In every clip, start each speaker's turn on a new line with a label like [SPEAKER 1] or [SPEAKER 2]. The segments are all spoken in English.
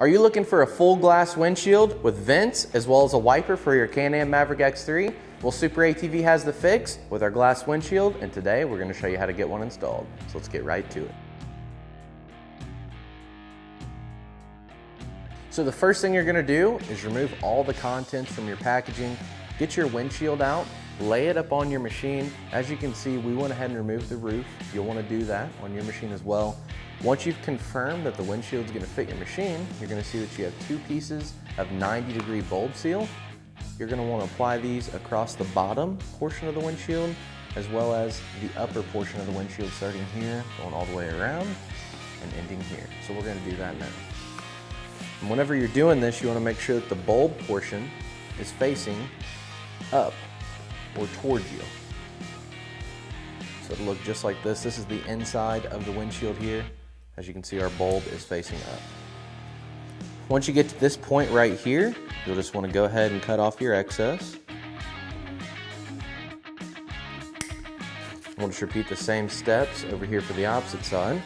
[SPEAKER 1] Are you looking for a full glass windshield with vents as well as a wiper for your Can-Am Maverick X3? Well, SuperATV has the fix with our glass windshield, and today we're going to show you how to get one installed. So let's get right to it. So the first thing you're going to do is remove all the contents from your packaging, get your windshield out, lay it up on your machine. As you can see, we went ahead and removed the roof. You'll want to do that on your machine as well. Once you've confirmed that the windshield is going to fit your machine, you're going to see that you have two pieces of 90-degree bulb seal. You're going to want to apply these across the bottom portion of the windshield, as well as the upper portion of the windshield, starting here, going all the way around, and ending here. So we're going to do that now. And whenever you're doing this, you want to make sure that the bulb portion is facing up or towards you. So it'll look just like this. This is the inside of the windshield here. As you can see, our bulb is facing up. Once you get to this point right here, you'll just want to go ahead and cut off your excess. We'll just repeat the same steps over here for the opposite side.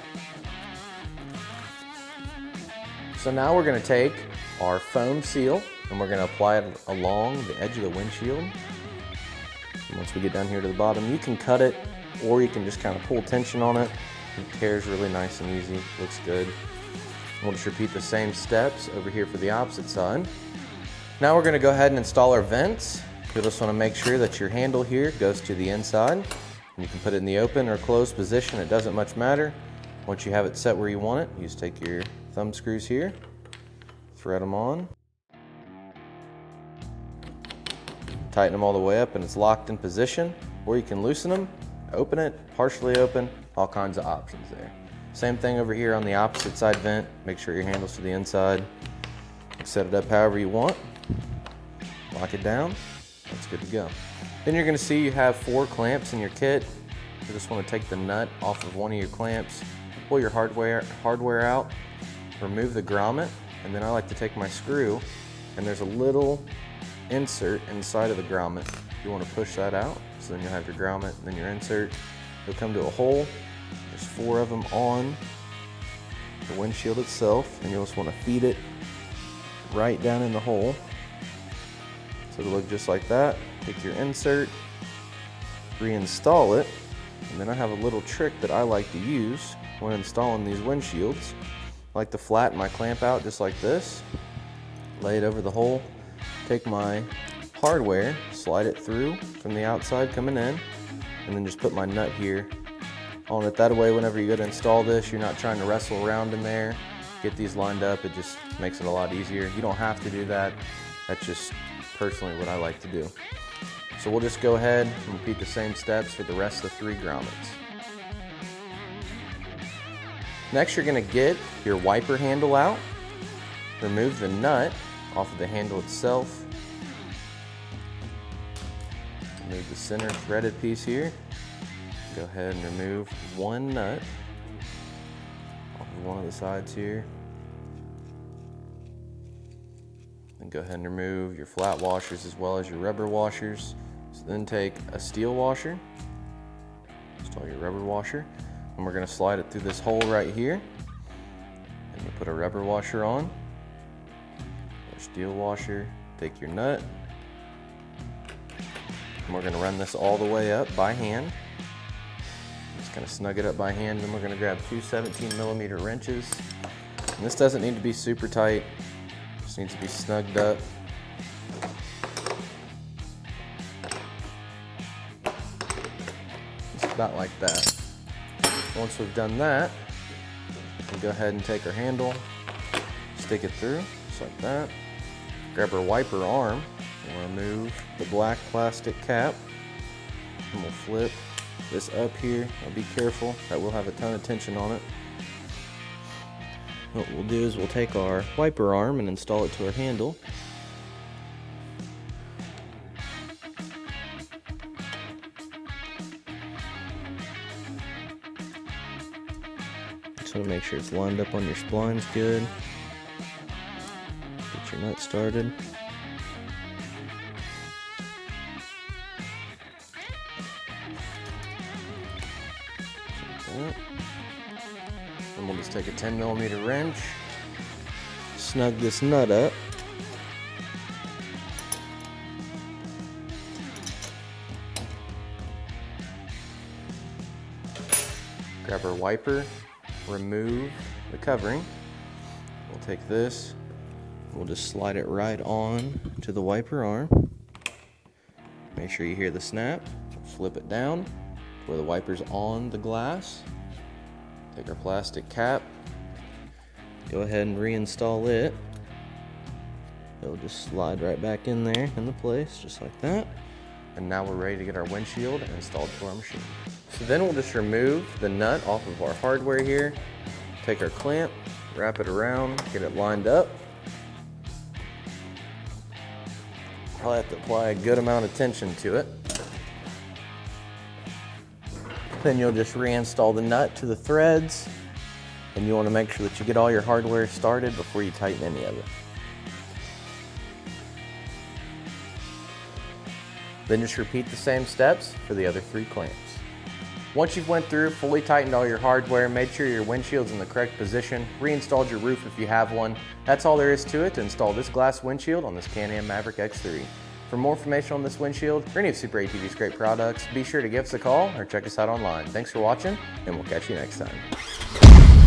[SPEAKER 1] So now we're going to take our foam seal and we're going to apply it along the edge of the windshield. And once we get down here to the bottom, you can cut it or you can just kind of pull tension on it. It tears really nice and easy, looks good. We'll just repeat the same steps over here for the opposite side. Now we're going to go ahead and install our vents. You'll just want to make sure that your handle here goes to the inside. And you can put it in the open or closed position, it doesn't much matter. Once you have it set where you want it, you just take your thumb screws here, thread them on, tighten them all the way up and it's locked in position, or you can loosen them, open it, partially open, all kinds of options there. Same thing over here on the opposite side vent. Make sure your handle's to the inside. Set it up however you want. Lock it down. That's good to go. Then you're going to see you have 4 clamps in your kit. You just want to take the nut off of one of your clamps, pull your hardware out, remove the grommet, and then I like to take my screw, and there's a little insert inside of the grommet. You want to push that out, so then you'll have your grommet, and then your insert. You'll come to a hole. There's 4 of them on the windshield itself, and you'll just want to feed it right down in the hole. So it'll look just like that. Take your insert, reinstall it, and then I have a little trick that I like to use when installing these windshields. I like to flatten my clamp out just like this, lay it over the hole, take my hardware, slide it through from the outside coming in, and then just put my nut here on it. That way, whenever you go to install this, you're not trying to wrestle around in there, get these lined up. It just makes it a lot easier. You don't have to do that. That's just personally what I like to do. So we'll just go ahead and repeat the same steps for the rest of the 3 grommets. Next, you're going to get your wiper handle out, remove the nut off of the handle itself, remove the center threaded piece here. Go ahead and remove one nut off of one of the sides here. And go ahead and remove your flat washers as well as your rubber washers. So then take a steel washer, install your rubber washer, and we're going to slide it through this hole right here. And you put a rubber washer on, your steel washer, take your nut, and we're going to run this all the way up by hand. Just kind of snug it up by hand, then we're going to grab 2 17mm wrenches. And this doesn't need to be super tight, just needs to be snugged up. Just about like that. Once we've done that, we'll go ahead and take our handle, stick it through, just like that. Grab our wiper arm, we'll remove the black plastic cap, and we'll flip this up here. Now be careful, that will have a ton of tension on it. What we'll do is we'll take our wiper arm and install it to our handle. Just want to make sure it's lined up on your splines good. Get your nut started. And we'll just take a 10mm wrench, snug this nut up. Grab our wiper, remove the covering. We'll take this, we'll just slide it right on to the wiper arm. Make sure you hear the snap. Flip it down where the wiper's on the glass. Take our plastic cap, go ahead and reinstall it. It'll just slide right back in there in the place, just like that. And now we're ready to get our windshield installed to our machine. So then we'll just remove the nut off of our hardware here. Take our clamp, wrap it around, get it lined up. Probably have to apply a good amount of tension to it. Then you'll just reinstall the nut to the threads, and you want to make sure that you get all your hardware started before you tighten any of it. Then just repeat the same steps for the other 3 clamps. Once you've went through, fully tightened all your hardware, made sure your windshield's in the correct position, reinstalled your roof if you have one, that's all there is to it to install this glass windshield on this Can-Am Maverick X3. For more information on this windshield or any of SuperATV's great products, be sure to give us a call or check us out online. Thanks for watching, and we'll catch you next time.